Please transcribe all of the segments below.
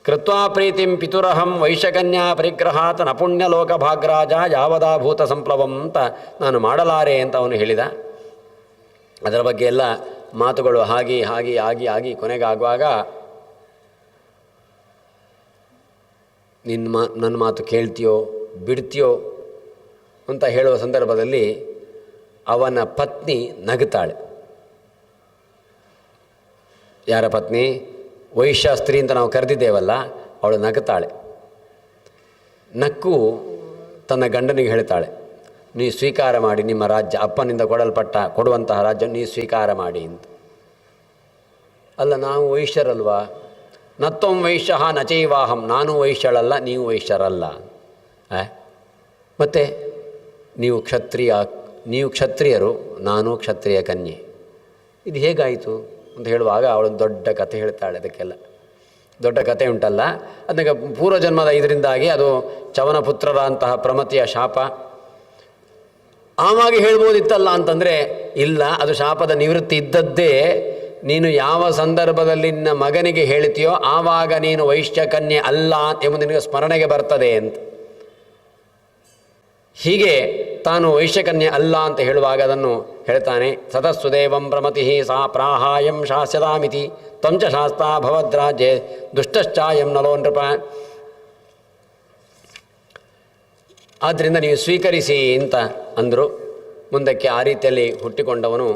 ಕೃತ್ವಾ ಪ್ರೀತಿಂ ಪಿತುರಹಂ ವೈಶ್ಯಕನ್ಯಾ ಪರಿಗ್ರಹಾತ್ ನಪುಣ್ಯಲೋಕಭಾಗ್ರಾಜ ಯಾವದಾಭೂತ ಸಂಪ್ಲವಂ ಅಂತ ನಾನು ಮಾಡಲಾರೆ ಅಂತ ಅವನು ಹೇಳಿದ. ಅದರ ಬಗ್ಗೆ ಎಲ್ಲ ಮಾತುಗಳು ಆಗಿ ಕೊನೆಗಾಗುವಾಗ ನನ್ನ ಮಾತು ಕೇಳ್ತೀಯೋ ಬಿಡ್ತೀಯೋ ಅಂತ ಹೇಳುವ ಸಂದರ್ಭದಲ್ಲಿ ಅವನ ಪತ್ನಿ ನಗುತ್ತಾಳೆ. ಯಾರ ಪತ್ನಿ? ವೈಶ್ಯಾಸ್ತ್ರಿ ಅಂತ ನಾವು ಕರೆದಿದ್ದೇವಲ್ಲ, ಅವಳು ನಗುತ್ತಾಳೆ. ನಕ್ಕು ತನ್ನ ಗಂಡನಿಗೆ ಹೇಳ್ತಾಳೆ, ನೀವು ಸ್ವೀಕಾರ ಮಾಡಿ ನಿಮ್ಮ ರಾಜ್ಯ, ಅಪ್ಪನಿಂದ ಕೊಡುವಂತಹ ರಾಜ್ಯ ನೀವು ಸ್ವೀಕಾರ ಮಾಡಿ ಅಂತ. ಅಲ್ಲ, ನಾವು ವೈಶ್ಯರಲ್ವಾ? ನತ್ವಂ ವೈಶ್ಯ ನಚೈವಾಹಂ, ನಾನು ವೈಶ್ಯಳಲ್ಲ ನೀವು ವೈಶ್ಯರಲ್ಲ. ಮತ್ತು ನೀವು ಕ್ಷತ್ರಿಯರು, ನಾನು ಕ್ಷತ್ರಿಯ ಕನ್ಯೆ, ಇದು ಹೇಗಾಯಿತು ಅಂತ ಹೇಳುವಾಗ ಅವಳೊಂದು ದೊಡ್ಡ ಕಥೆ ಹೇಳ್ತಾಳೆ. ಅದಕ್ಕೆಲ್ಲ ದೊಡ್ಡ ಕಥೆ ಉಂಟಲ್ಲ, ಅದಕ್ಕೆ ಪೂರ್ವಜನ್ಮದ ಇದರಿಂದಾಗಿ ಅದು ಚವನ ಪುತ್ರರ ಅಂತಹ ಪ್ರಮತಿಯ ಶಾಪ. ಆವಾಗ ಹೇಳ್ಬೋದಿತ್ತಲ್ಲ ಅಂತಂದರೆ ಇಲ್ಲ, ಅದು ಶಾಪದ ನಿವೃತ್ತಿ ಇದ್ದದ್ದೇ. ನೀನು ಯಾವ ಸಂದರ್ಭದಲ್ಲಿ ನಿನ್ನ ಮಗನಿಗೆ ಹೇಳ್ತೀಯೋ ಆವಾಗ ನೀನು ವೈಶ್ಯಕನ್ಯೆ ಅಲ್ಲ ಎಂಬುದು ನಿನಗೆ ಸ್ಮರಣೆಗೆ ಬರ್ತದೆ ಅಂತ. ಹೀಗೆ ತಾನು ವೈಶ್ಯಕನ್ಯೆ ಅಲ್ಲ ಅಂತ ಹೇಳುವಾಗ ಅದನ್ನು ಹೇಳ್ತಾನೆ. ಸತಸ್ಸುದೇವಂ ಪ್ರಮತಿ ಸಾ ಪ್ರಾಹಾಯಂ ಶಾಸ್ಯದಾಮಿತಿ ತ್ವಂಚ ಶಾಸ್ತಾ ಭವದ್ರಾಜ್ಯೆ ದುಷ್ಟಶ್ಚಾಯಂ ನಲೋ ನೃಪ. ಆದ್ದರಿಂದ ನೀವು ಸ್ವೀಕರಿಸಿ ಅಂತ ಅಂದರು. ಮುಂದಕ್ಕೆ ಆ ರೀತಿಯಲ್ಲಿ ಹುಟ್ಟಿಕೊಂಡವನು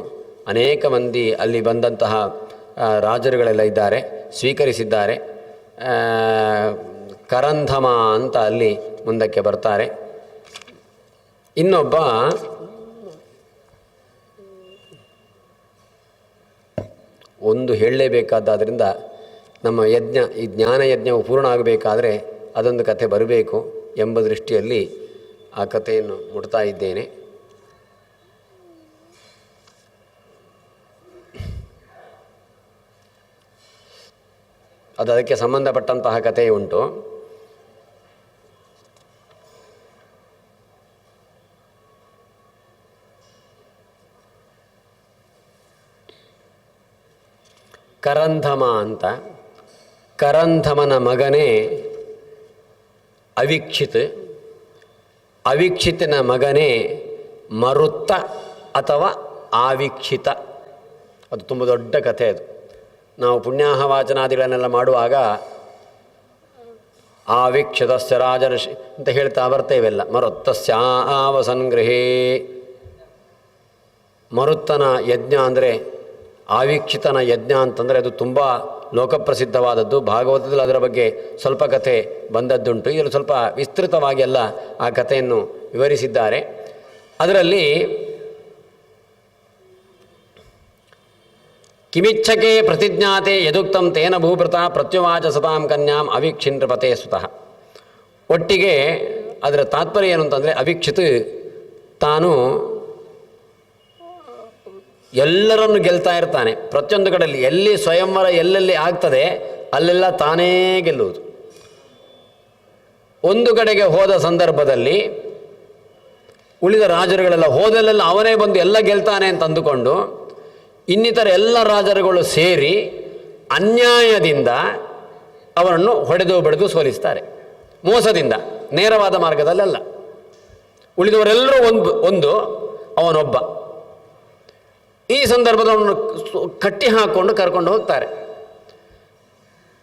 ಅನೇಕ ಮಂದಿ ಅಲ್ಲಿ ಬಂದಂತಹ ರಾಜರುಗಳೆಲ್ಲ ಇದ್ದಾರೆ, ಸ್ವೀಕರಿಸಿದ್ದಾರೆ. ಕರಂಧಮ ಅಂತ ಅಲ್ಲಿ ಮುಂದಕ್ಕೆ ಬರ್ತಾರೆ. ಇನ್ನೊಬ್ಬ ಒಂದು ಹೇಳಲೇಬೇಕಾದ್ದರಿಂದ ನಮ್ಮ ಈ ಜ್ಞಾನಯಜ್ಞವು ಪೂರ್ಣ ಆಗಬೇಕಾದರೆ ಅದೊಂದು ಕಥೆ ಬರಬೇಕು ಎಂಬ ದೃಷ್ಟಿಯಲ್ಲಿ ಆ ಕಥೆಯನ್ನು ಮುಟ್ತಾ ಇದ್ದೇನೆ. ಅದಕ್ಕೆ ಸಂಬಂಧಪಟ್ಟಂತಹ ಕಥೆ ಉಂಟು. ಕರಂಧಮ ಅಂತ. ಕರಂಧಮನ ಮಗನೇ ಅವಿಕ್ಷಿತ್, ಅವಿಕ್ಷಿತನ ಮಗನೇ ಮರುತ್ತ ಅಥವಾ ಆವಿಕ್ಷಿತ. ಅದು ತುಂಬ ದೊಡ್ಡ ಕಥೆ. ಅದು ನಾವು ಪುಣ್ಯಾಹವಾಚನಾದಿಗಳನ್ನೆಲ್ಲ ಮಾಡುವಾಗ ಆವಿಕ್ಷತಸ್ಯ ರಾಜರ್ಷಿ ಅಂತ ಹೇಳ್ತಾ ಬರ್ತೇವೆಲ್ಲ. ಮರುತ್ತಸ್ಯ ಆವಸಂಗೃಹೇ. ಮರುತ್ತನ ಯಜ್ಞ ಅಂದರೆ, ಆವಿಕ್ಷಿತನ ಯಜ್ಞ ಅಂತಂದರೆ ಅದು ತುಂಬ ಲೋಕಪ್ರಸಿದ್ಧವಾದದ್ದು. ಭಾಗವತದಲ್ಲಿ ಅದರ ಬಗ್ಗೆ ಸ್ವಲ್ಪ ಕಥೆ ಬಂದದ್ದುಂಟು. ಇದರಲ್ಲಿ ಸ್ವಲ್ಪ ವಿಸ್ತೃತವಾಗಿ ಎಲ್ಲ ಆ ಕಥೆಯನ್ನು ವಿವರಿಸಿದ್ದಾರೆ. ಅದರಲ್ಲಿ ಕಿಮಿಚ್ಛಕೆ ಪ್ರತಿಜ್ಞಾತೆ ಯದುಕ್ತಂ ತೇನ ಭೂಭೃತ ಪ್ರತ್ಯುವಾಚ ಸತಾಂ ಕನ್ಯಾಂ ಅವಿಕ್ಷಿನ್ಪತೆ ಸುತಃ. ಒಟ್ಟಿಗೆ ಅದರ ತಾತ್ಪರ್ಯ ಏನು ಅಂತಂದರೆ, ಅವಿಕ್ಷಿತ್ ತಾನು ಎಲ್ಲರನ್ನು ಗೆಲ್ತಾ ಇರ್ತಾನೆ. ಪ್ರತಿಯೊಂದು ಕಡೆಯಲ್ಲಿ ಎಲ್ಲಿ ಸ್ವಯಂವರ ಎಲ್ಲೆಲ್ಲಿ ಆಗ್ತದೆ ಅಲ್ಲೆಲ್ಲ ತಾನೇ ಗೆಲ್ಲುವುದು. ಒಂದು ಕಡೆಗೆ ಹೋದ ಸಂದರ್ಭದಲ್ಲಿ ಉಳಿದ ರಾಜರುಗಳೆಲ್ಲ ಹೋದಲ್ಲೆಲ್ಲ ಅವನೇ ಬಂದು ಎಲ್ಲ ಗೆಲ್ತಾನೆ ಅಂತ ಅಂದುಕೊಂಡು ಇನ್ನಿತರ ಎಲ್ಲ ರಾಜರುಗಳು ಸೇರಿ ಅನ್ಯಾಯದಿಂದ ಅವರನ್ನು ಹೊಡೆದು ಬಡಿದು ಸೋಲಿಸ್ತಾರೆ. ಮೋಸದಿಂದ, ನೇರವಾದ ಮಾರ್ಗದಲ್ಲೆಲ್ಲ. ಉಳಿದವರೆಲ್ಲರೂ ಒಂದು ಅವನೊಬ್ಬ. ಈ ಸಂದರ್ಭದಲ್ಲಿ ಕಟ್ಟಿ ಹಾಕ್ಕೊಂಡು ಕರ್ಕೊಂಡು ಹೋಗ್ತಾರೆ.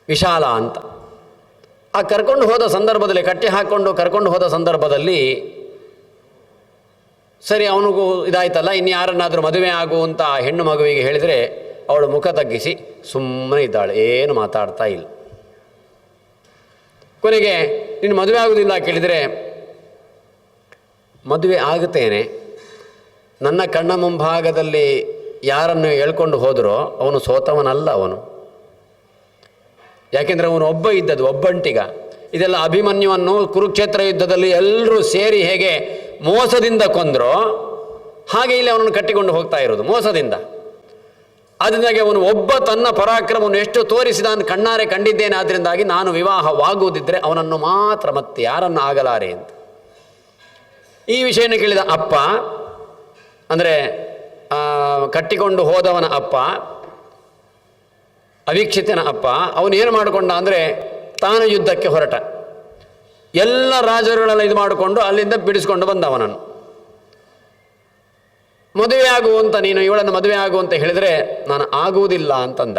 ವಿಶಾಲ ಅಂತ. ಆ ಕರ್ಕೊಂಡು ಹೋದ ಸಂದರ್ಭದಲ್ಲಿ, ಕಟ್ಟಿ ಹಾಕ್ಕೊಂಡು ಕರ್ಕೊಂಡು ಹೋದ ಸಂದರ್ಭದಲ್ಲಿ ಸರಿ ಅವನಿಗೂ ಇದಾಯ್ತಲ್ಲ, ಇನ್ನು ಯಾರನ್ನಾದರೂ ಮದುವೆ ಆಗುವಂಥ ಹೆಣ್ಣು ಮಗುವಿಗೆ ಹೇಳಿದರೆ ಅವಳು ಮುಖ ತಗ್ಗಿಸಿ ಸುಮ್ಮನೆ ಇದ್ದಾಳೆ, ಏನು ಮಾತಾಡ್ತಾ ಇಲ್ಲ. ಕೊನೆಗೆ ನೀನು ಮದುವೆ ಆಗುವುದಿಲ್ಲ ಕೇಳಿದರೆ, ಮದುವೆ ಆಗುತ್ತೇನೆ, ನನ್ನ ಕಣ್ಣ ಮುಂಭಾಗದಲ್ಲಿ ಯಾರನ್ನು ಹೇಳ್ಕೊಂಡು ಹೋದರೋ ಅವನು ಸೋತವನಲ್ಲ ಅವನು. ಯಾಕೆಂದರೆ ಅವನು ಒಬ್ಬ ಇದ್ದದ್ದು, ಒಬ್ಬಂಟಿಗ. ಇದೆಲ್ಲ ಅಭಿಮನ್ಯುವನ್ನು ಕುರುಕ್ಷೇತ್ರ ಯುದ್ಧದಲ್ಲಿ ಎಲ್ಲರೂ ಸೇರಿ ಹೇಗೆ ಮೋಸದಿಂದ ಕೊಂದರೋ ಹಾಗೆ ಇಲ್ಲಿ ಅವನನ್ನು ಕಟ್ಟಿಕೊಂಡು ಹೋಗ್ತಾ ಇರೋದು ಮೋಸದಿಂದ. ಅದರಿಂದಾಗಿ ಅವನು ಒಬ್ಬ ತನ್ನ ಪರಾಕ್ರಮವನ್ನು ಎಷ್ಟು ತೋರಿಸಿದ ಕಣ್ಣಾರೆ ಕಂಡಿದ್ದೇನೆ. ಆದ್ದರಿಂದಾಗಿ ನಾನು ವಿವಾಹವಾಗುವುದಿದ್ದರೆ ಅವನನ್ನು ಮಾತ್ರ, ಮತ್ತೆ ಯಾರನ್ನು ಆಗಲಾರೆ ಅಂತ. ಈ ವಿಷಯನ ಕೇಳಿದ ಅಪ್ಪ, ಅಂದರೆ ಕಟ್ಟಿಕೊಂಡು ಹೋದವನ ಅಪ್ಪ, ಅವಿಕ್ಷಿತನ ಅಪ್ಪ, ಅವನು ಏನು ಮಾಡಿಕೊಂಡ ಅಂದರೆ ತಾನು ಯುದ್ಧಕ್ಕೆ ಹೊರಟ. ಎಲ್ಲ ರಾಜರುಗಳೆಲ್ಲ ಇದು ಮಾಡಿಕೊಂಡು ಅಲ್ಲಿಂದ ಬಿಡಿಸ್ಕೊಂಡು ಬಂದವನನ್ನು. ಮದುವೆ ಆಗುವಂತ ನೀನು ಇವಳನ್ನು ಮದುವೆ ಆಗುವಂತ ಹೇಳಿದರೆ ನಾನು ಆಗುವುದಿಲ್ಲ ಅಂತಂದ.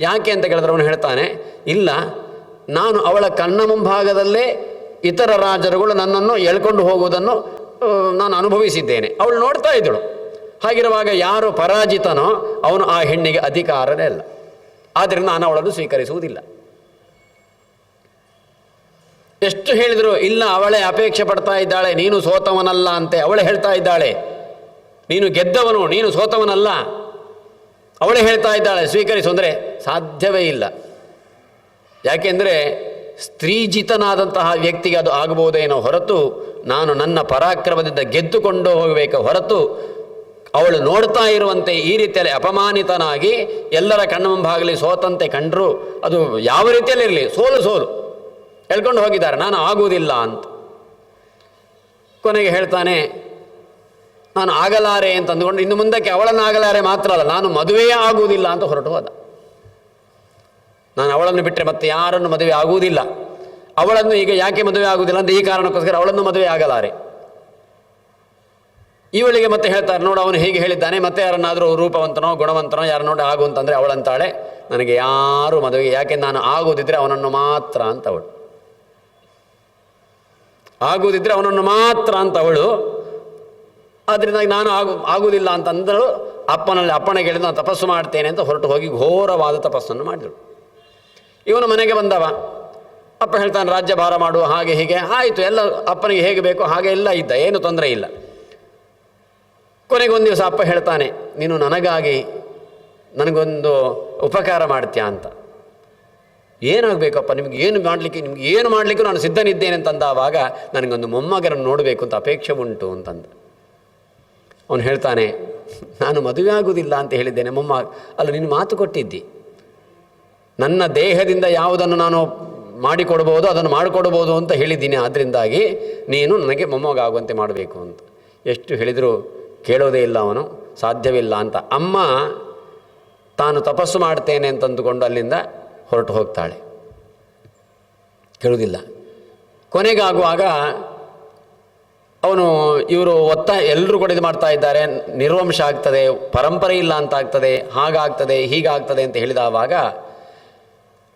ಯಾಕೆ ಅಂತ ಕೇಳಿದ್ರೆ ಅವನು ಹೇಳ್ತಾನೆ, ಇಲ್ಲ, ನಾನು ಅವಳ ಕಣ್ಣ ಮುಂಭಾಗದಲ್ಲೇ ಇತರ ರಾಜರುಗಳು ನನ್ನನ್ನು ಎಳ್ಕೊಂಡು ಹೋಗುವುದನ್ನು ನಾನು ಅನುಭವಿಸಿದ್ದೇನೆ. ಅವಳು ನೋಡ್ತಾ ಇದ್ದಳು. ಹಾಗಿರುವಾಗ ಯಾರು ಪರಾಜಿತನೋ ಅವನು ಆ ಹೆಣ್ಣಿಗೆ ಅಧಿಕಾರನೇ ಇಲ್ಲ. ಆದ್ದರಿಂದ ನಾನು ಅವಳನ್ನು ಸ್ವೀಕರಿಸುವುದಿಲ್ಲ. ಎಷ್ಟು ಹೇಳಿದರು ಇಲ್ಲ, ಅವಳೇ ಅಪೇಕ್ಷೆ ಪಡ್ತಾ ಇದ್ದಾಳೆ, ನೀನು ಸೋತವನಲ್ಲ ಅಂತೆ. ಅವಳೇ ಹೇಳ್ತಾ ಇದ್ದಾಳೆ, ನೀನು ಗೆದ್ದವನು, ನೀನು ಸೋತವನಲ್ಲ. ಅವಳೇ ಹೇಳ್ತಾ ಇದ್ದಾಳೆ ಸ್ವೀಕರಿಸು ಅಂದರೆ ಸಾಧ್ಯವೇ ಇಲ್ಲ. ಯಾಕೆಂದರೆ ಸ್ತ್ರೀಜಿತನಾದಂತಹ ವ್ಯಕ್ತಿಗೆ ಅದು ಆಗಬಹುದೇನೋ ಹೊರತು ನಾನು ನನ್ನ ಪರಾಕ್ರಮದಿಂದ ಗೆದ್ದುಕೊಂಡು ಹೋಗಬೇಕು ಹೊರತು ಅವಳು ನೋಡ್ತಾ ಇರುವಂತೆ ಈ ರೀತಿಯಲ್ಲಿ ಅಪಮಾನಿತನಾಗಿ ಎಲ್ಲರ ಕಣ್ಣ ಮುಂಭಾಗಲಿ ಸೋತಂತೆ ಕಂಡರೂ ಅದು ಯಾವ ರೀತಿಯಲ್ಲಿರಲಿ ಸೋಲು ಹೇಳ್ಕೊಂಡು ಹೋಗಿದ್ದಾರೆ, ನಾನು ಆಗುವುದಿಲ್ಲ ಅಂತ. ಕೊನೆಗೆ ಹೇಳ್ತಾನೆ, ನಾನು ಆಗಲಾರೆ ಅಂತ ಅಂದುಕೊಂಡು ಇನ್ನು ಮುಂದಕ್ಕೆ ಅವಳನ್ನು ಆಗಲಾರೆ ಮಾತ್ರ ಅಲ್ಲ, ನಾನು ಮದುವೆಯೇ ಆಗುವುದಿಲ್ಲ ಅಂತ ಹೊರಟು ಹೋದ. ನಾನು ಅವಳನ್ನು ಬಿಟ್ಟರೆ ಮತ್ತೆ ಯಾರನ್ನು ಮದುವೆ ಆಗುವುದಿಲ್ಲ. ಅವಳನ್ನು ಈಗ ಯಾಕೆ ಮದುವೆ ಆಗುವುದಿಲ್ಲ ಅಂತ ಈ ಕಾರಣಕ್ಕೋಸ್ಕರ ಅವಳನ್ನು ಮದುವೆ ಆಗಲಾರೆ. ಇವಳಿಗೆ ಮತ್ತೆ ಹೇಳ್ತಾರೆ, ನೋಡು ಅವನು ಹೀಗೆ ಹೇಳಿದ್ದಾನೆ, ಮತ್ತೆ ಯಾರನ್ನಾದರೂ ರೂಪವಂತನೋ ಗುಣವಂತನೋ ಯಾರು ನೋಡಿ ಆಗು ಅಂತಂದರೆ ಅವಳಂತಾಳೆ, ನನಗೆ ಯಾರು ಮದುವೆಗೆ, ಯಾಕೆ ನಾನು ಆಗುವುದಿದ್ರೆ ಅವನನ್ನು ಮಾತ್ರ ಅಂತ ಅವಳು, ಆಗುವುದಿದ್ರೆ ಅವನನ್ನು ಮಾತ್ರ ಅಂತ ಅವಳು. ಆದ್ದರಿಂದ ನಾನು ಆಗುವುದಿಲ್ಲ ಅಂತಂದಳು. ಅಪ್ಪನಿಗೆ ಹೇಳಿದ ನಾನು ತಪಸ್ಸು ಮಾಡ್ತೇನೆ ಅಂತ ಹೊರಟು ಹೋಗಿ ಘೋರವಾದ ತಪಸ್ಸನ್ನು ಮಾಡಿದಳು. ಇವನು ಮನೆಗೆ ಬಂದವ. ಅಪ್ಪ ಹೇಳ್ತಾನೆ ರಾಜ್ಯಭಾರ ಮಾಡುವ ಹಾಗೆ ಹೀಗೆ ಆಯಿತು, ಎಲ್ಲ ಅಪ್ಪನಿಗೆ ಹೇಗೆ ಬೇಕೋ ಹಾಗೆ ಎಲ್ಲ ಇದ್ದ, ಏನು ತೊಂದರೆ ಇಲ್ಲ. ಕೊನೆಗೆ ಒಂದು ದಿವಸ ಅಪ್ಪ ಹೇಳ್ತಾನೆ, ನೀನು ನನಗಾಗಿ ನನಗೊಂದು ಉಪಕಾರ ಮಾಡ್ತೀಯಾ ಅಂತ. ಏನಾಗಬೇಕಪ್ಪ ನಿಮ್ಗೆ ಏನು ಮಾಡಲಿಕ್ಕೂ ನಾನು ಸಿದ್ಧನಿದ್ದೇನೆ ಅಂತಂದಾವಾಗ ನನಗೊಂದು ಮೊಮ್ಮಗರನ್ನು ನೋಡಬೇಕು ಅಂತ ಅಪೇಕ್ಷೆ ಉಂಟು ಅಂತಂದ. ಅವನು ಹೇಳ್ತಾನೆ, ನಾನು ಮದುವೆ ಆಗುವುದಿಲ್ಲ ಅಂತ ಹೇಳಿದ್ದೇನೆ ಅಲ್ಲ, ನೀನು ಮಾತು ಕೊಟ್ಟಿದ್ದಿ, ನನ್ನ ದೇಹದಿಂದ ಯಾವುದನ್ನು ನಾನು ಮಾಡಿಕೊಡ್ಬೋದು ಅದನ್ನು ಮಾಡಿಕೊಡ್ಬೋದು ಅಂತ ಹೇಳಿದ್ದೀನಿ, ಆದ್ದರಿಂದಾಗಿ ನೀನು ನನಗೆ ಮೊಮ್ಮಗ ಆಗುವಂತೆ ಮಾಡಬೇಕು ಅಂತ. ಎಷ್ಟು ಹೇಳಿದರೂ ಕೇಳೋದೇ ಇಲ್ಲ ಅವನು, ಸಾಧ್ಯವಿಲ್ಲ ಅಂತ. ಅಮ್ಮ ತಾನು ತಪಸ್ಸು ಮಾಡ್ತೇನೆ ಅಂತಂದುಕೊಂಡು ಅಲ್ಲಿಂದ ಹೊರಟು ಹೋಗ್ತಾಳೆ, ಕೇಳುವುದಿಲ್ಲ. ಕೊನೆಗಾಗುವಾಗ ಅವನು ಇವರು ಎಲ್ಲರೂ ಕೂಡ ಇದು ಮಾಡ್ತಾ ಇದ್ದಾರೆ, ನಿರ್ವಂಶ ಆಗ್ತದೆ, ಪರಂಪರೆ ಇಲ್ಲ ಅಂತ ಆಗ್ತದೆ, ಹಾಗಾಗ್ತದೆ ಹೀಗಾಗ್ತದೆ ಅಂತ ಹೇಳಿದವಾಗ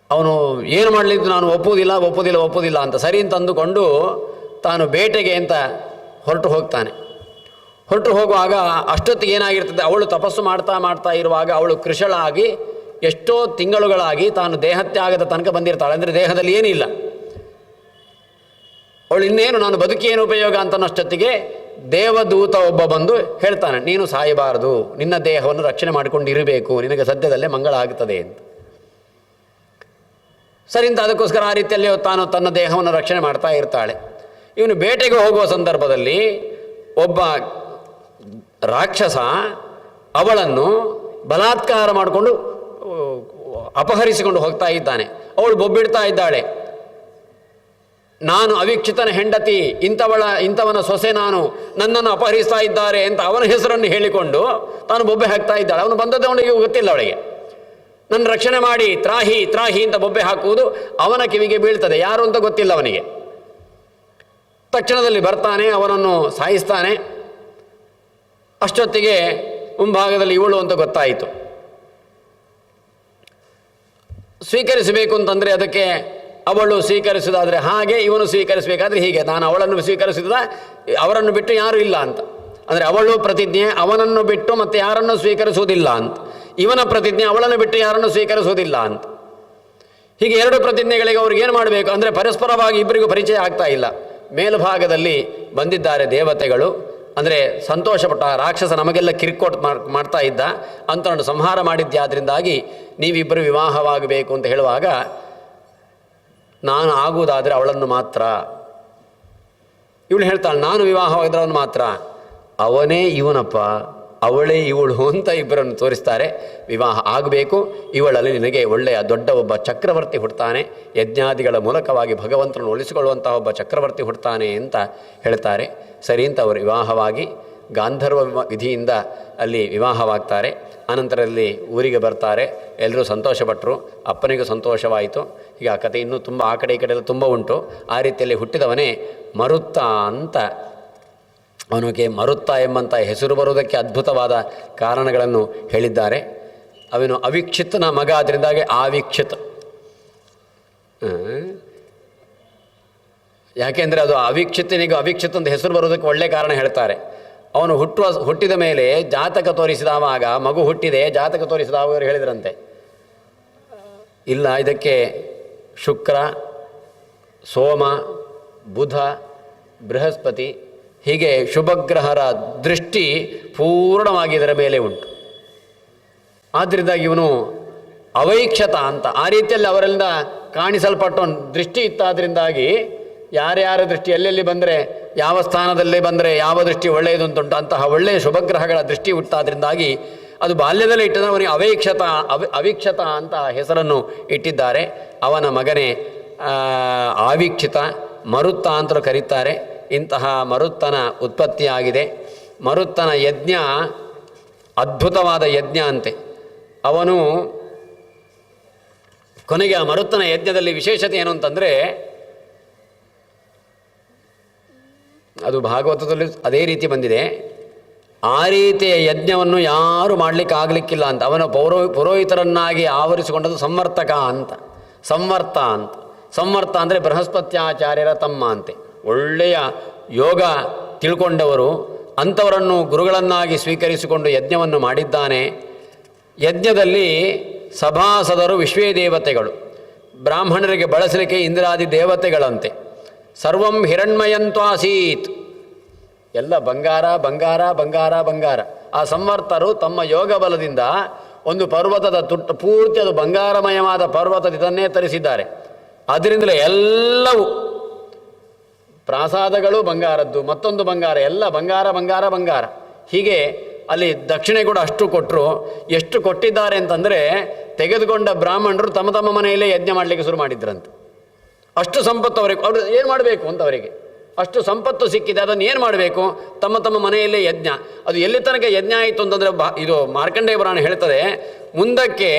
ಅವನು ಏನು ಮಾಡಲಿದ್ದು, ನಾನು ಒಪ್ಪುವುದಿಲ್ಲ ಅಂತ ಸರಿ ಅಂತ ಅಂದುಕೊಂಡು ತಾನು ಬೇಟೆಗೆ ಅಂತ ಹೊರಟು ಹೋಗ್ತಾನೆ. ಹೊರಟು ಹೋಗುವಾಗ ಅಷ್ಟೊತ್ತಿಗೆ ಏನಾಗಿರ್ತದೆ, ಅವಳು ತಪಸ್ಸು ಮಾಡ್ತಾ ಇರುವಾಗ ಅವಳು ಕೃಶಳಾಗಿ ಎಷ್ಟೋ ತಿಂಗಳುಗಳಾಗಿ ತಾನು ದೇಹತ್ಯಾಗದ ತನಕ ಬಂದಿರ್ತಾಳೆ. ಅಂದರೆ ದೇಹದಲ್ಲಿ ಏನಿಲ್ಲ, ಅವಳು ಇನ್ನೇನು ನಾನು ಬದುಕೇನು ಉಪಯೋಗ ಅಂತನ್ನಷ್ಟೊತ್ತಿಗೆ ದೇವದೂತ ಒಬ್ಬ ಬಂದು ಹೇಳ್ತಾನೆ, ನೀನು ಸಾಯಬಾರದು, ನಿನ್ನ ದೇಹವನ್ನು ರಕ್ಷಣೆ ಮಾಡಿಕೊಂಡಿರಬೇಕು, ನಿನಗೆ ಸದ್ಯದಲ್ಲೇ ಮಂಗಳ ಆಗ್ತದೆ ಅಂತ. ಸರಿ ಅಂತ ಅದಕ್ಕೋಸ್ಕರ ಆ ರೀತಿಯಲ್ಲಿ ತಾನು ತನ್ನ ದೇಹವನ್ನು ರಕ್ಷಣೆ ಮಾಡ್ತಾ ಇರ್ತಾಳೆ. ಇವನು ಬೇಟೆಗೆ ಹೋಗುವ ಸಂದರ್ಭದಲ್ಲಿ ಒಬ್ಬ ರಾಕ್ಷಸ ಅವಳನ್ನು ಬಲಾತ್ಕಾರ ಮಾಡಿಕೊಂಡು ಅಪಹರಿಸಿಕೊಂಡು ಹೋಗ್ತಾ ಇದ್ದಾನೆ. ಅವಳು ಬೊಬ್ಬಿಡ್ತಾ ಇದ್ದಾಳೆ, ನಾನು ಅವಿಕ್ಷಿತನ ಹೆಂಡತಿ, ಇಂಥವನ ಸೊಸೆ ನಾನು, ನನ್ನನ್ನು ಅಪಹರಿಸ್ತಾ ಇದ್ದಾರೆ ಅಂತ ಅವನ ಹೆಸರನ್ನು ಹೇಳಿಕೊಂಡು ತಾನು ಬೊಬ್ಬೆ ಹಾಕ್ತಾ ಇದ್ದಾಳೆ. ಅವನು ಬಂದದ್ದು ಅವನಿಗೆ ಗೊತ್ತಿಲ್ಲ, ಅವಳಿಗೆ ನನ್ನ ರಕ್ಷಣೆ ಮಾಡಿ ತ್ರಾಹಿ ಅಂತ ಬೊಬ್ಬೆ ಹಾಕುವುದು ಅವನ ಕಿವಿಗೆ ಬೀಳ್ತದೆ, ಯಾರು ಅಂತ ಗೊತ್ತಿಲ್ಲ ಅವನಿಗೆ. ತಕ್ಷಣದಲ್ಲಿ ಬರ್ತಾನೆ, ಅವನನ್ನು ಸಾಯಿಸ್ತಾನೆ. ಅಷ್ಟೊತ್ತಿಗೆ ಮುಂಭಾಗದಲ್ಲಿ ಇವಳು ಅಂತ ಗೊತ್ತಾಯಿತು. ಸ್ವೀಕರಿಸಬೇಕು ಅಂತಂದರೆ ಅದಕ್ಕೆ ಅವಳು ಸ್ವೀಕರಿಸುವುದಾದರೆ ಹಾಗೆ, ಇವನು ಸ್ವೀಕರಿಸಬೇಕಾದ್ರೆ ಹೀಗೆ, ನಾನು ಅವಳನ್ನು ಸ್ವೀಕರಿಸಿದ ಅವರನ್ನು ಬಿಟ್ಟು ಯಾರೂ ಇಲ್ಲ ಅಂತ. ಅಂದರೆ ಅವಳು ಪ್ರತಿಜ್ಞೆ ಅವನನ್ನು ಬಿಟ್ಟು ಮತ್ತೆ ಯಾರನ್ನು ಸ್ವೀಕರಿಸುವುದಿಲ್ಲ ಅಂತ, ಇವನ ಪ್ರತಿಜ್ಞೆ ಅವಳನ್ನು ಬಿಟ್ಟು ಯಾರನ್ನು ಸ್ವೀಕರಿಸುವುದಿಲ್ಲ ಅಂತ. ಹೀಗೆ ಎರಡು ಪ್ರತಿಜ್ಞೆಗಳಿಗೆ ಅವ್ರಿಗೆ ಏನು ಮಾಡಬೇಕು ಅಂದರೆ ಪರಸ್ಪರವಾಗಿ ಇಬ್ಬರಿಗೂ ಪರಿಚಯ ಆಗ್ತಾ ಇಲ್ಲ. ಮೇಲ್ಭಾಗದಲ್ಲಿ ಬಂದಿದ್ದಾರೆ ದೇವತೆಗಳು, ಅಂದರೆ ಸಂತೋಷಪಟ್ಟ ರಾಕ್ಷಸ ನಮಗೆಲ್ಲ ಕಿರ್ಕೋಟ್ ಮಾಡ್ತಾ ಇದ್ದ ಅಂತವನ್ನು ಸಂಹಾರ ಮಾಡಿದ್ದಾದ್ರಿಂದಾಗಿ ನೀವಿಬ್ಬರು ವಿವಾಹವಾಗಬೇಕು ಅಂತ ಹೇಳುವಾಗ, ನಾನು ಆಗುವುದಾದರೆ ಅವಳನ್ನು ಮಾತ್ರ. ಇವಳು ಹೇಳ್ತಾಳೆ, ನಾನು ವಿವಾಹವಾಗಿದ್ದರೆ ಅವನು ಮಾತ್ರ. ಅವನೇ ಇವನಪ್ಪ, ಅವಳೇ ಇವಳು ಅಂತ ಇಬ್ಬರನ್ನು ತೋರಿಸ್ತಾರೆ. ವಿವಾಹ ಆಗಬೇಕು, ಇವಳಲ್ಲಿ ನಿನಗೆ ಒಳ್ಳೆಯ ದೊಡ್ಡ ಒಬ್ಬ ಚಕ್ರವರ್ತಿ ಹುಡ್ತಾನೆ, ಯಜ್ಞಾದಿಗಳ ಮೂಲಕವಾಗಿ ಭಗವಂತನನ್ನು ಉಳಿಸಿಕೊಳ್ಳುವಂತಹ ಒಬ್ಬ ಚಕ್ರವರ್ತಿ ಹುಡ್ತಾನೆ ಅಂತ ಹೇಳ್ತಾರೆ. ಸರಿ ಅಂತ ಅವರು ವಿವಾಹವಾಗಿ ಗಾಂಧರ್ವ ವಿಧಿಯಿಂದ ಅಲ್ಲಿ ವಿವಾಹವಾಗ್ತಾರೆ. ಆನಂತರದಲ್ಲಿ ಊರಿಗೆ ಬರ್ತಾರೆ, ಎಲ್ಲರೂ ಸಂತೋಷಪಟ್ಟರು, ಅಪ್ಪನಿಗೂ ಸಂತೋಷವಾಯಿತು. ಈಗ ಆ ಕಥೆ ಇನ್ನೂ ತುಂಬ ಆ ಕಡೆ ಈ ಕಡೆ ಎಲ್ಲ ತುಂಬ ಉಂಟು. ಆ ರೀತಿಯಲ್ಲಿ ಹುಟ್ಟಿದವನೇ ಮರುತ್ತ ಅಂತ. ಅವನಿಗೆ ಮರುತ್ತ ಎಂಬಂಥ ಹೆಸರು ಬರುವುದಕ್ಕೆ ಅದ್ಭುತವಾದ ಕಾರಣಗಳನ್ನು ಹೇಳಿದ್ದಾರೆ. ಅವನು ಅವಿಕ್ಷಿತನ ಮಗ, ಅದರಿಂದಾಗಿ ಆವಿಕ್ಷಿತ್. ಯಾಕೆಂದರೆ ಅದು ಅವಿಕ್ಷಿತನಿಗೆ ಅವಿಕ್ಷಿತ್ ಅಂತ ಹೆಸರು ಬರೋದಕ್ಕೆ ಒಳ್ಳೆಯ ಕಾರಣ ಹೇಳ್ತಾರೆ. ಅವನು ಹುಟ್ಟಿದ ಮೇಲೆ ಜಾತಕ ತೋರಿಸಿದವಾಗ ಮಗು ಹುಟ್ಟಿದೆ, ಜಾತಕ ತೋರಿಸಿದವಾಗ ಅವರು ಹೇಳಿದ್ರಂತೆ, ಇಲ್ಲ ಇದಕ್ಕೆ ಶುಕ್ರ, ಸೋಮ, ಬುಧ, ಬೃಹಸ್ಪತಿ ಹೀಗೆ ಶುಭಗ್ರಹರ ದೃಷ್ಟಿ ಪೂರ್ಣವಾಗಿ ಇದರ ಮೇಲೆ ಉಂಟು. ಆದ್ದರಿಂದ ಇವನು ಅವೈಕ್ಷತ ಅಂತ ಆ ರೀತಿಯಲ್ಲಿ ಅವರೆಲ್ಲ ಕಾಣಿಸಲ್ಪಟ್ಟ ದೃಷ್ಟಿ ಇತ್ತಾದ್ರಿಂದಾಗಿ ಯಾರ್ಯಾರ ದೃಷ್ಟಿ ಎಲ್ಲೆಲ್ಲಿ ಬಂದರೆ, ಯಾವ ಸ್ಥಾನದಲ್ಲಿ ಬಂದರೆ ಯಾವ ದೃಷ್ಟಿ ಒಳ್ಳೆಯದು ಅಂತುಂಟು ಅಂತಹ ಒಳ್ಳೆಯ ಶುಭಗ್ರಹಗಳ ದೃಷ್ಟಿ ಹುಟ್ಟಾದ್ರಿಂದಾಗಿ ಅದು ಬಾಲ್ಯದಲ್ಲೇ ಇಟ್ಟದ ಅವನಿಗೆ ಅವಿಕ್ಷತ ಅಂತ ಹೆಸರನ್ನು ಇಟ್ಟಿದ್ದಾರೆ. ಅವನ ಮಗನೇ ಆವಿಕ್ಷಿತ, ಮರುತ್ತ ಅಂತಲೂ ಕರೀತಾರೆ. ಇಂತಹ ಮರುತ್ತನ ಉತ್ಪತ್ತಿಯಾಗಿದೆ. ಮರುತ್ತನ ಯಜ್ಞ ಅದ್ಭುತವಾದ ಯಜ್ಞ ಅಂತೆ. ಅವನು ಕೊನೆಗೆ ಆ ಮರುತ್ತನ ಯಜ್ಞದಲ್ಲಿ ವಿಶೇಷತೆ ಏನು ಅಂತಂದರೆ, ಅದು ಭಾಗವತದಲ್ಲಿ ಅದೇ ರೀತಿ ಬಂದಿದೆ. ಆ ರೀತಿಯ ಯಜ್ಞವನ್ನು ಯಾರು ಮಾಡಲಿಕ್ಕಾಗಲಿಕ್ಕಿಲ್ಲ ಅಂತ. ಅವನ ಪುರೋಹಿತರನ್ನಾಗಿ ಆವರಿಸಿಕೊಂಡದ್ದು ಸಂವರ್ತಕ ಅಂತ, ಸಂವರ್ತ ಅಂತ. ಸಂವರ್ತ ಅಂದರೆ ಬೃಹಸ್ಪತ್ಯಾಚಾರ್ಯರ ತಮ್ಮ ಅಂತೆ. ಒಳ್ಳೆಯ ಯೋಗ ತಿಳ್ಕೊಂಡವರು, ಅಂಥವರನ್ನು ಗುರುಗಳನ್ನಾಗಿ ಸ್ವೀಕರಿಸಿಕೊಂಡು ಯಜ್ಞವನ್ನು ಮಾಡಿದ್ದಾನೆ. ಯಜ್ಞದಲ್ಲಿ ಸಭಾಸದರು ವಿಶ್ವೇ ದೇವತೆಗಳು, ಬ್ರಾಹ್ಮಣರಿಗೆ ಬಳಸಲಿಕ್ಕೆ ಇಂದ್ರಾದಿ ದೇವತೆಗಳಂತೆ. ಸರ್ವಂ ಹಿರಣ್ಮಯಂತ್ವಾಸೀತ್, ಎಲ್ಲ ಬಂಗಾರ ಬಂಗಾರ ಬಂಗಾರ ಬಂಗಾರ. ಆ ಸಂವರ್ತರು ತಮ್ಮ ಯೋಗ ಬಲದಿಂದ ಒಂದು ಪರ್ವತದ ತುಟ್ಟು ಪೂರ್ತಿ ಅದು ಬಂಗಾರಮಯವಾದ ಪರ್ವತದ ಇದನ್ನೇ ತರಿಸಿದ್ದಾರೆ. ಅದರಿಂದಲೇ ಎಲ್ಲವೂ ಪ್ರಾಸಾದಗಳು ಬಂಗಾರದ್ದು, ಮತ್ತೊಂದು ಬಂಗಾರ, ಎಲ್ಲ ಬಂಗಾರ ಬಂಗಾರ ಬಂಗಾರ. ಹೀಗೆ ಅಲ್ಲಿ ದಕ್ಷಿಣೆ ಕೂಡ ಅಷ್ಟು ಕೊಟ್ಟರು. ಎಷ್ಟು ಕೊಟ್ಟಿದ್ದಾರೆ ಅಂತಂದರೆ, ತೆಗೆದುಕೊಂಡ ಬ್ರಾಹ್ಮಣರು ತಮ್ಮ ತಮ್ಮ ಮನೆಯಲ್ಲೇ ಯಜ್ಞ ಮಾಡಲಿಕ್ಕೆ ಶುರು ಮಾಡಿದ್ರಂತೆ. ಅಷ್ಟು ಸಂಪತ್ತು ಅವರಿಗೆ, ಅವರು ಏನು ಮಾಡಬೇಕು ಅಂತ ಅವರಿಗೆ ಅಷ್ಟು ಸಂಪತ್ತು ಸಿಕ್ಕಿದೆ. ಅದನ್ನು ಏನು ಮಾಡಬೇಕು? ತಮ್ಮ ತಮ್ಮ ಮನೆಯಲ್ಲೇ ಯಜ್ಞ. ಅದು ಎಲ್ಲಿ ತನಕ ಯಜ್ಞ ಆಯಿತು ಅಂತಂದರೆ, ಇದು ಮಾರ್ಕಂಡೇಯ ಪುರಾಣ ಹೇಳ್ತದೆ, ಮುಂದಕ್ಕೆ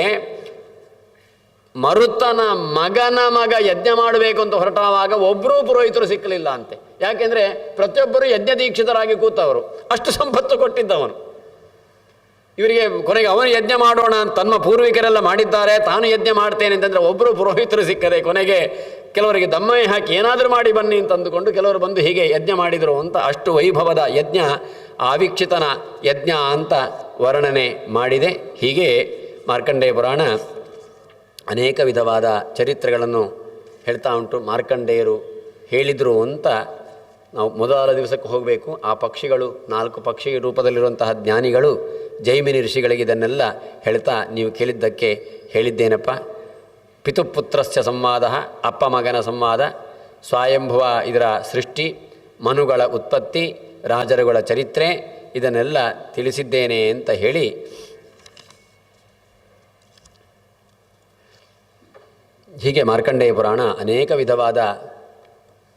ಮರುತ್ತನ ಮಗನ ಮಗ ಯಜ್ಞ ಮಾಡಬೇಕು ಅಂತ ಹೊರಟಾವಾಗ ಒಬ್ಬರೂ ಪುರೋಹಿತರು ಸಿಕ್ಕಲಿಲ್ಲ ಅಂತೆ. ಯಾಕೆಂದರೆ ಪ್ರತಿಯೊಬ್ಬರು ಯಜ್ಞ ದೀಕ್ಷಿತರಾಗಿ ಕೂತವರು, ಅಷ್ಟು ಸಂಪತ್ತು ಕೊಟ್ಟಿದ್ದವನು. ಇವರಿಗೆ ಕೊನೆಗೆ ಅವನು ಯಜ್ಞ ಮಾಡೋಣ ಅಂತ ತನ್ನ ಪೂರ್ವಿಕರೆಲ್ಲ ಮಾಡಿದ್ದಾರೆ, ತಾನು ಯಜ್ಞ ಮಾಡ್ತೇನೆ ಅಂತಂದರೆ ಒಬ್ಬರು ಪುರೋಹಿತರು ಸಿಕ್ಕದೆ. ಕೊನೆಗೆ ಕೆಲವರಿಗೆ ದಮ್ಮಯ್ಯ ಹಾಕಿ ಏನಾದರೂ ಮಾಡಿ ಬನ್ನಿ ಅಂತ ಅಂದುಕೊಂಡು ಕೆಲವರು ಬಂದು ಹೀಗೆ ಯಜ್ಞ ಮಾಡಿದರು ಅಂತ. ಅಷ್ಟು ವೈಭವದ ಯಜ್ಞ ಆವಿಕ್ಷಿತನ ಯಜ್ಞ ಅಂತ ವರ್ಣನೆ ಮಾಡಿದೆ. ಹೀಗೆ ಮಾರ್ಕಂಡೇಯ ಪುರಾಣ ಅನೇಕ ವಿಧವಾದ ಚರಿತ್ರೆಗಳನ್ನು ಹೇಳ್ತಾ ಉಂಟು. ಮಾರ್ಕಂಡೇಯರು ಹೇಳಿದರು ಅಂತ ನಾವು ಮೊದಲ ದಿವಸಕ್ಕೆ ಹೋಗಬೇಕು. ಆ ಪಕ್ಷಿಗಳು, 4 ಪಕ್ಷಿ ರೂಪದಲ್ಲಿರುವಂತಹ ಜ್ಞಾನಿಗಳು ಜೈಮಿನಿ ಋಷಿಗಳಿಗೆ ಇದನ್ನೆಲ್ಲ ಹೇಳ್ತಾ, ನೀವು ಕೇಳಿದ್ದಕ್ಕೆ ಹೇಳಿದ್ದೇನಪ್ಪ. ಪಿತುಪುತ್ರಸ್ಯ ಸಂವಾದ, ಅಪ್ಪ ಮಗನ ಸಂವಾದ, ಸ್ವಯಂಭುವ ಇದರ ಸೃಷ್ಟಿ, ಮನುಗಳ ಉತ್ಪತ್ತಿ, ರಾಜರುಗಳ ಚರಿತ್ರೆ, ಇದನ್ನೆಲ್ಲ ತಿಳಿಸಿದ್ದೇನೆ ಅಂತ ಹೇಳಿ ಹೀಗೆ ಮಾರ್ಕಂಡೇಯ ಪುರಾಣ ಅನೇಕ ವಿಧವಾದ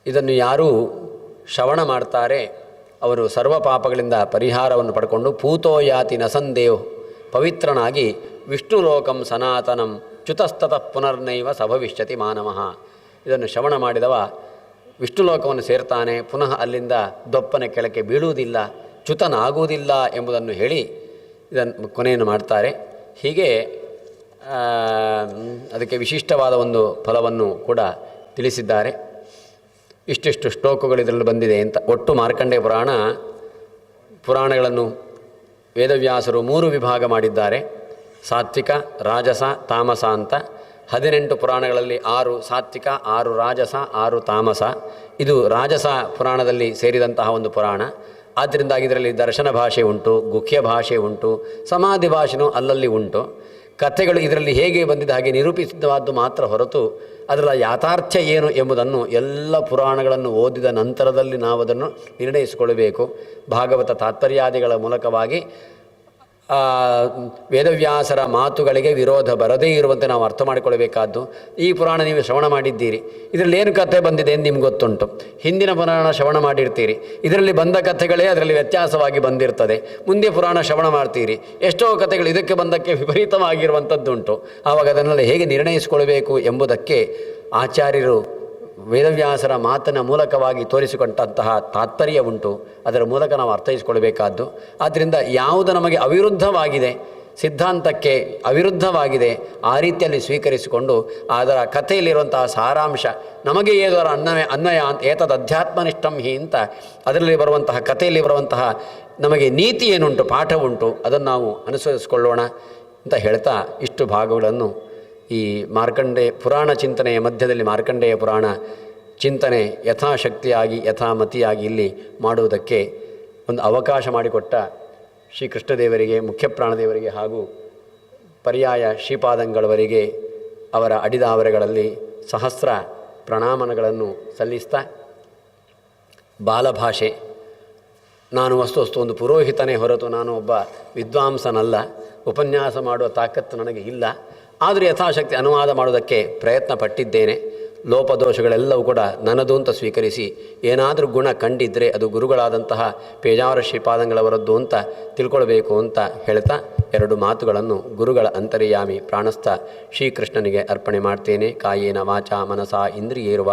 ಇದನ್ನು ಯಾರು ಶ್ರವಣ ಮಾಡ್ತಾರೆ ಅವರು ಸರ್ವ ಪಾಪಗಳಿಂದ ಪರಿಹಾರವನ್ನು ಪಡ್ಕೊಂಡು ಪೂತೋ ಯಾತಿ ನಸಂದೇವ್ ಪವಿತ್ರನಾಗಿ ವಿಷ್ಣು ಲೋಕಂ ಸನಾತನಂ ಚ್ಯುತಸ್ತತಃ ಪುನರ್ನೈವ ಸಭವಿಷ್ಯತಿ ಮಾನವಃ. ಇದನ್ನು ಶ್ರವಣ ಮಾಡಿದವ ವಿಷ್ಣು ಲೋಕವನ್ನು ಸೇರ್ತಾನೆ, ಪುನಃ ಅಲ್ಲಿಂದ ದೊಪ್ಪನ ಕೆಳಕ್ಕೆ ಬೀಳುವುದಿಲ್ಲ, ಚ್ಯುತನಾಗುವುದಿಲ್ಲ ಎಂಬುದನ್ನು ಹೇಳಿ ಇದನ್ನು ಕೊನೆಯನ್ನು ಮಾಡ್ತಾರೆ. ಹೀಗೆ ಅದಕ್ಕೆ ವಿಶಿಷ್ಟವಾದ ಒಂದು ಫಲವನ್ನು ಕೂಡ ತಿಳಿಸಿದ್ದಾರೆ. ಇಷ್ಟಿಷ್ಟು ಶ್ಲೋಕಗಳು ಇದರಲ್ಲಿ ಬಂದಿದೆ ಅಂತ. ಒಟ್ಟು ಮಾರ್ಕಂಡೇಯ ಪುರಾಣಗಳನ್ನು ವೇದವ್ಯಾಸರು 3 ವಿಭಾಗ ಮಾಡಿದ್ದಾರೆ. ಸಾತ್ವಿಕ, ರಾಜಸ, ತಾಮಸ ಅಂತ. 18 ಪುರಾಣಗಳಲ್ಲಿ 6 ಸಾತ್ವಿಕ, 6 ರಾಜಸ, 6 ತಾಮಸ. ಇದು ರಾಜಸ ಪುರಾಣದಲ್ಲಿ ಸೇರಿದಂತಹ ಒಂದು ಪುರಾಣ. ಆದ್ದರಿಂದಾಗಿ ಇದರಲ್ಲಿ ದರ್ಶನ ಭಾಷೆ ಉಂಟು, ಗುಹ್ಯ ಭಾಷೆ ಉಂಟು, ಸಮಾಧಿ ಭಾಷೆನೂ ಅಲ್ಲಲ್ಲಿ ಉಂಟು. ಕಥೆಗಳು ಇದರಲ್ಲಿ ಹೇಗೆ ಬಂದಿದೆ ಹಾಗೆ ನಿರೂಪಿಸಿದವಾದ್ದು ಮಾತ್ರ ಹೊರತು ಅದರ ಯಾಥಾರ್ಥ್ಯ ಏನು ಎಂಬುದನ್ನು ಎಲ್ಲ ಪುರಾಣಗಳನ್ನು ಓದಿದ ನಂತರದಲ್ಲಿ ನಾವು ಅದನ್ನು ನಿರ್ಣಯಿಸಿಕೊಳ್ಳಬೇಕು. ಭಾಗವತ ತಾತ್ಪರ್ಯಾದಿಗಳ ಮೂಲಕವಾಗಿ ವೇದವ್ಯಾಸರ ಮಾತುಗಳಿಗೆ ವಿರೋಧ ಬರದೇ ಇರುವಂತೆ ನಾವು ಅರ್ಥ ಮಾಡಿಕೊಳ್ಳಬೇಕಾದ್ದು. ಈ ಪುರಾಣ ನೀವು ಶ್ರವಣ ಮಾಡಿದ್ದೀರಿ, ಇದರಲ್ಲಿ ಏನು ಕಥೆ ಬಂದಿದೆ ಎಂದು ನಿಮ್ಗೆ ಗೊತ್ತುಂಟು. ಹಿಂದಿನ ಪುರಾಣ ಶ್ರವಣ ಮಾಡಿರ್ತೀರಿ, ಇದರಲ್ಲಿ ಬಂದ ಕಥೆಗಳೇ ಅದರಲ್ಲಿ ವ್ಯತ್ಯಾಸವಾಗಿ ಬಂದಿರ್ತದೆ. ಮುಂದೆ ಪುರಾಣ ಶ್ರವಣ ಮಾಡ್ತೀರಿ, ಎಷ್ಟೋ ಕಥೆಗಳು ಇದಕ್ಕೆ ಬಂದಕ್ಕೆ ವಿಪರೀತವಾಗಿರುವಂಥದ್ದುಂಟು. ಆವಾಗ ಅದನ್ನೆಲ್ಲ ಹೇಗೆ ನಿರ್ಣಯಿಸಿಕೊಳ್ಬೇಕು ಎಂಬುದಕ್ಕೆ ಆಚಾರ್ಯರು ವೇದವ್ಯಾಸರ ಮಾತಿನ ಮೂಲಕವಾಗಿ ತೋರಿಸಿಕೊಂಡಂತಹ ತಾತ್ಪರ್ಯ ಉಂಟು. ಅದರ ಮೂಲಕ ನಾವು ಅರ್ಥೈಸಿಕೊಳ್ಬೇಕಾದ್ದು. ಆದ್ದರಿಂದ ಯಾವುದು ನಮಗೆ ಅವಿರುದ್ಧವಾಗಿದೆ, ಸಿದ್ಧಾಂತಕ್ಕೆ ಅವಿರುದ್ಧವಾಗಿದೆ, ಆ ರೀತಿಯಲ್ಲಿ ಸ್ವೀಕರಿಸಿಕೊಂಡು ಅದರ ಕಥೆಯಲ್ಲಿರುವಂತಹ ಸಾರಾಂಶ ನಮಗೆ ಏದರ ಅನ್ವಯ ಏತದ್ ಅಧ್ಯಾತ್ಮನಿಷ್ಠಂ ಹಿ ಅಂತ ಅದರಲ್ಲಿ ಬರುವಂತಹ ಕಥೆಯಲ್ಲಿ ಬರುವಂತಹ ನಮಗೆ ನೀತಿ ಏನುಂಟು, ಪಾಠ ಉಂಟು, ಅದನ್ನು ನಾವು ಅನುಸರಿಸಿಕೊಳ್ಳೋಣ ಅಂತ ಹೇಳ್ತಾ ಇಷ್ಟು ಭಾಗಗಳನ್ನು ಈ ಮಾರ್ಕಂಡೇಯ ಪುರಾಣ ಚಿಂತನೆಯ ಮಧ್ಯದಲ್ಲಿ ಮಾರ್ಕಂಡೇಯ ಪುರಾಣ ಚಿಂತನೆ ಯಥಾಶಕ್ತಿಯಾಗಿ ಯಥಾಮತಿಯಾಗಿ ಇಲ್ಲಿ ಮಾಡುವುದಕ್ಕೆ ಒಂದು ಅವಕಾಶ ಮಾಡಿಕೊಟ್ಟ ಶ್ರೀ ಕೃಷ್ಣದೇವರಿಗೆ, ಮುಖ್ಯಪ್ರಾಣದೇವರಿಗೆ ಹಾಗೂ ಪರ್ಯಾಯ ಶ್ರೀಪಾದಂಗಳವರಿಗೆ ಅವರ ಅಡಿದಾವರೆಗಳಲ್ಲಿ ಸಹಸ್ರ ಪ್ರಣಾಮನಗಳನ್ನು ಸಲ್ಲಿಸ್ತಾ, ಬಾಲಭಾಷೆ, ನಾನು ವಸ್ತು ಒಂದು ಪುರೋಹಿತನೇ ಹೊರತು ನಾನು ಒಬ್ಬ ವಿದ್ವಾಂಸನಲ್ಲ, ಉಪನ್ಯಾಸ ಮಾಡುವ ತಾಕತ್ತು ನನಗೆ ಇಲ್ಲ. ಆದರೂ ಯಥಾಶಕ್ತಿ ಅನುವಾದ ಮಾಡುವುದಕ್ಕೆ ಪ್ರಯತ್ನ ಪಟ್ಟಿದ್ದೇನೆ. ಲೋಪದೋಷಗಳೆಲ್ಲವೂ ಕೂಡ ನನ್ನದು ಅಂತ ಸ್ವೀಕರಿಸಿ, ಏನಾದರೂ ಗುಣ ಕಂಡಿದ್ದರೆ ಅದು ಗುರುಗಳಾದಂತಹ ಪೇಜಾವರ ಶ್ರೀಪಾದಂಗಳವರದ್ದು ಅಂತ ತಿಳ್ಕೊಳ್ಬೇಕು ಅಂತ ಹೇಳ್ತಾ ಎರಡು ಮಾತುಗಳನ್ನು ಗುರುಗಳ ಅಂತರ್ಯಾಮಿ ಪ್ರಾಣಸ್ಥ ಶ್ರೀಕೃಷ್ಣನಿಗೆ ಅರ್ಪಣೆ ಮಾಡ್ತೇನೆ. ಕಾಯೇನ ವಾಚಾ ಮನಸಾ ಇಂದ್ರಿಯೇರ್ವ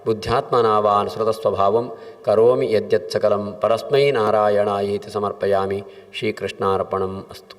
ಬುದ್ಧ್ಯಾತ್ಮನಾವಾನ್ ಸ್ಮೃತಸ್ವಭಾವಂ ಕರೋಮಿ ಯದ್ಯತ್ ಸಕಲಂ ಪರಸ್ಮೈ ನಾರಾಯಣಾಯೇತಿ ಸಮರ್ಪಯಾಮಿ. ಶ್ರೀಕೃಷ್ಣಾರ್ಪಣಂ ಅಸ್ತು.